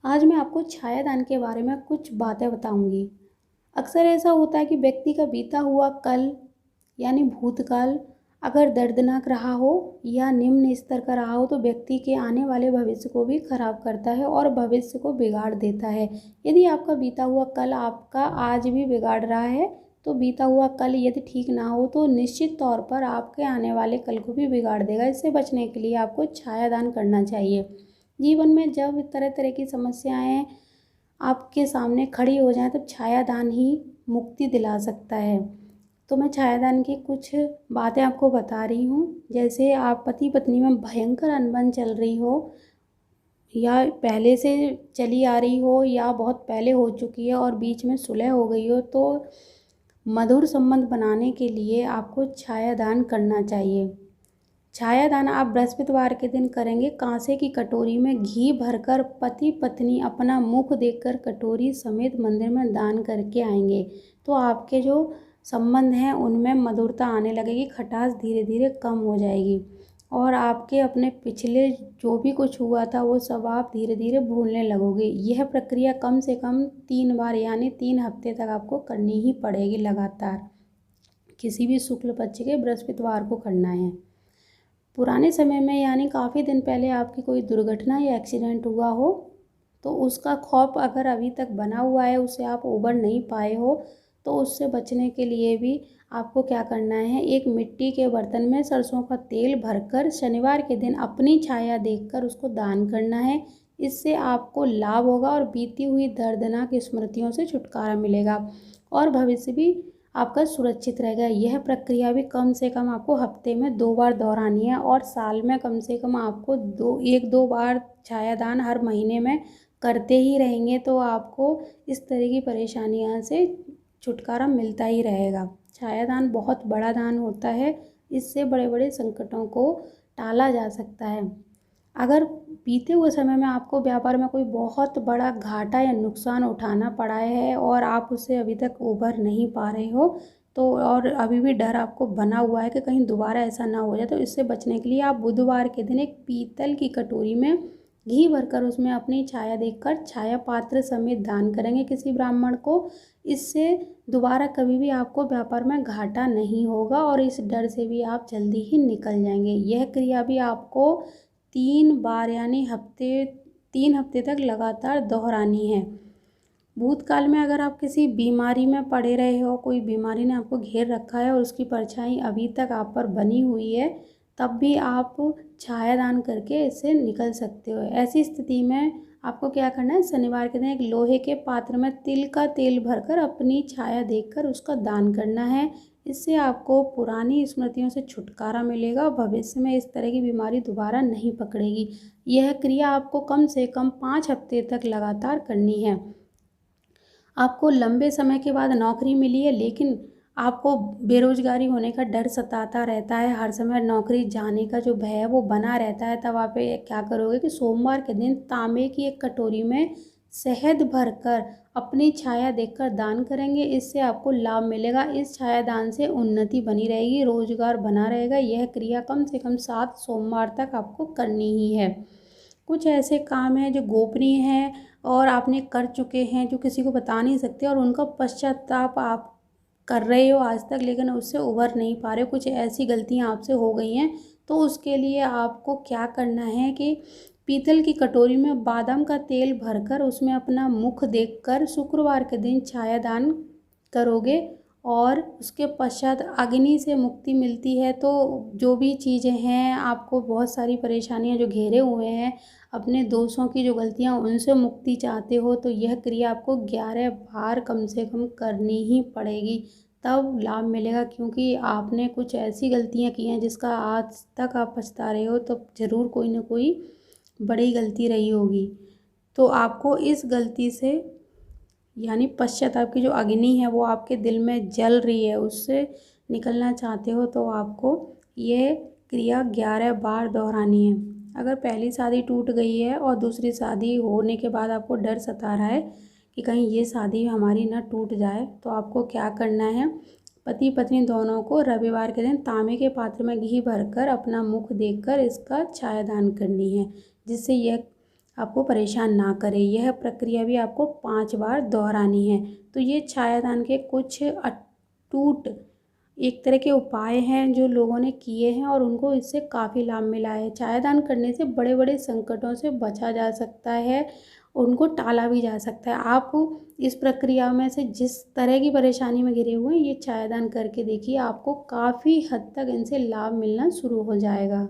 आज मैं आपको छायादान के बारे में कुछ बातें बताऊंगी। अक्सर ऐसा होता है कि व्यक्ति का बीता हुआ कल यानी भूतकाल अगर दर्दनाक रहा हो या निम्न स्तर का रहा हो तो व्यक्ति के आने वाले भविष्य को भी खराब करता है और भविष्य को बिगाड़ देता है। यदि आपका बीता हुआ कल आपका आज भी बिगाड़ रहा है तो बीता हुआ कल यदि ठीक ना हो तो निश्चित तौर पर आपके आने वाले कल को भी बिगाड़ देगा। इससे बचने के लिए आपको छायादान करना चाहिए। जीवन में जब तरह तरह की समस्याएं आपके सामने खड़ी हो जाएं तब छायादान ही मुक्ति दिला सकता है। तो मैं छायादान की कुछ बातें आपको बता रही हूँ। जैसे आप पति पत्नी में भयंकर अनबन चल रही हो या पहले से चली आ रही हो या बहुत पहले हो चुकी है और बीच में सुलह हो गई हो तो मधुर संबंध बनाने के लिए आपको छायादान करना चाहिए। छायादान आप बृहस्पतिवार के दिन करेंगे। कांसे की कटोरी में घी भरकर पति पत्नी अपना मुख देखकर कटोरी समेत मंदिर में दान करके आएंगे तो आपके जो संबंध हैं उनमें मधुरता आने लगेगी, खटास धीरे धीरे कम हो जाएगी और आपके अपने पिछले जो भी कुछ हुआ था वो सब आप धीरे धीरे भूलने लगोगे। यह प्रक्रिया कम से कम 3 बार यानी 3 हफ्ते तक आपको करनी ही पड़ेगी लगातार। किसी भी शुक्ल पक्ष के बृहस्पतिवार को करना है। पुराने समय में यानी काफ़ी दिन पहले आपकी कोई दुर्घटना या एक्सीडेंट हुआ हो तो उसका खौफ अगर अभी तक बना हुआ है, उससे आप उबर नहीं पाए हो तो उससे बचने के लिए भी आपको क्या करना है, एक मिट्टी के बर्तन में सरसों का तेल भरकर शनिवार के दिन अपनी छाया देखकर उसको दान करना है। इससे आपको लाभ होगा और बीती हुई दर्दनाक स्मृतियों से छुटकारा मिलेगा और भविष्य भी आपका सुरक्षित रहेगा। यह प्रक्रिया भी कम से कम आपको हफ्ते में 2 बार दोहरानी है और साल में कम से कम आपको 1-2 बार छायादान हर महीने में करते ही रहेंगे तो आपको इस तरह की परेशानियों से छुटकारा मिलता ही रहेगा। छायादान बहुत बड़ा दान होता है, इससे बड़े बड़े संकटों को टाला जा सकता है। अगर बीते हुए समय में आपको व्यापार में कोई बहुत बड़ा घाटा या नुकसान उठाना पड़ा है और आप उससे अभी तक उबर नहीं पा रहे हो तो और अभी भी डर आपको बना हुआ है कि कहीं दोबारा ऐसा ना हो जाए तो इससे बचने के लिए आप बुधवार के दिन एक पीतल की कटोरी में घी भरकर उसमें अपनी छाया देखकर छाया पात्र समेत दान करेंगे किसी ब्राह्मण को। इससे दोबारा कभी भी आपको व्यापार में घाटा नहीं होगा और इस डर से भी आप जल्दी ही निकल जाएंगे। यह क्रिया भी आपको 3 बार यानी 3 हफ्ते तक लगातार दोहरानी है। भूतकाल में अगर आप किसी बीमारी में पड़े रहे हो, कोई बीमारी ने आपको घेर रखा है और उसकी परछाई अभी तक आप पर बनी हुई है, तब भी आप छायादान करके इससे निकल सकते हो। ऐसी स्थिति में आपको क्या करना है, शनिवार के दिन एक लोहे के पात्र में तिल का तेल भरकर अपनी छाया देखकर उसका दान करना है। इससे आपको पुरानी स्मृतियों से छुटकारा मिलेगा और भविष्य में इस तरह की बीमारी दोबारा नहीं पकड़ेगी। यह क्रिया आपको कम से कम 5 हफ्ते तक लगातार करनी है। आपको लंबे समय के बाद नौकरी मिली है लेकिन आपको बेरोजगारी होने का डर सताता रहता है, हर समय नौकरी जाने का जो भय है वो बना रहता है, तब आप क्या करोगे कि सोमवार के दिन तांबे की एक कटोरी में शहद भरकर अपनी छाया देखकर दान करेंगे। इससे आपको लाभ मिलेगा। इस छाया दान से उन्नति बनी रहेगी, रोजगार बना रहेगा। यह क्रिया कम से कम 7 सोमवार तक आपको करनी ही है। कुछ ऐसे काम हैं जो गोपनीय हैं और आपने कर चुके हैं जो किसी को बता नहीं सकते और उनका पश्चाताप आप कर रहे हो आज तक लेकिन उससे उभर नहीं पा रहे हो, कुछ ऐसी गलतियां आपसे हो गई हैं तो उसके लिए आपको क्या करना है कि पीतल की कटोरी में बादाम का तेल भरकर उसमें अपना मुख देखकर शुक्रवार के दिन छायादान करोगे और उसके पश्चात अग्नि से मुक्ति मिलती है। तो जो भी चीज़ें हैं, आपको बहुत सारी परेशानियां जो घेरे हुए हैं, अपने दोषों की जो गलतियां उनसे मुक्ति चाहते हो तो यह क्रिया आपको 11 बार कम से कम करनी ही पड़ेगी, तब लाभ मिलेगा। क्योंकि आपने कुछ ऐसी गलतियां की हैं जिसका आज तक आप पछता रहे हो, तो ज़रूर कोई ना कोई बड़ी गलती रही होगी। तो आपको इस गलती से यानी पश्चाताप की जो अग्नि है वो आपके दिल में जल रही है, उससे निकलना चाहते हो तो आपको ये क्रिया 11 बार दोहरानी है। अगर पहली शादी टूट गई है और दूसरी शादी होने के बाद आपको डर सता रहा है कि कहीं ये शादी हमारी ना टूट जाए तो आपको क्या करना है, पति पत्नी दोनों को रविवार के दिन तांबे के पात्र में घी भरकर अपना मुख देखकर इसका छायादान करनी है, जिससे यह आपको परेशान ना करे। यह प्रक्रिया भी आपको 5 बार दोहरानी है। तो ये छायादान के कुछ अटूट एक तरह के उपाय हैं जो लोगों ने किए हैं और उनको इससे काफ़ी लाभ मिला है। छायादान करने से बड़े बड़े संकटों से बचा जा सकता है, उनको टाला भी जा सकता है। आप इस प्रक्रिया में से जिस तरह की परेशानी में घिरे हुए हैं, ये छायादान करके देखिए, आपको काफ़ी हद तक इनसे लाभ मिलना शुरू हो जाएगा।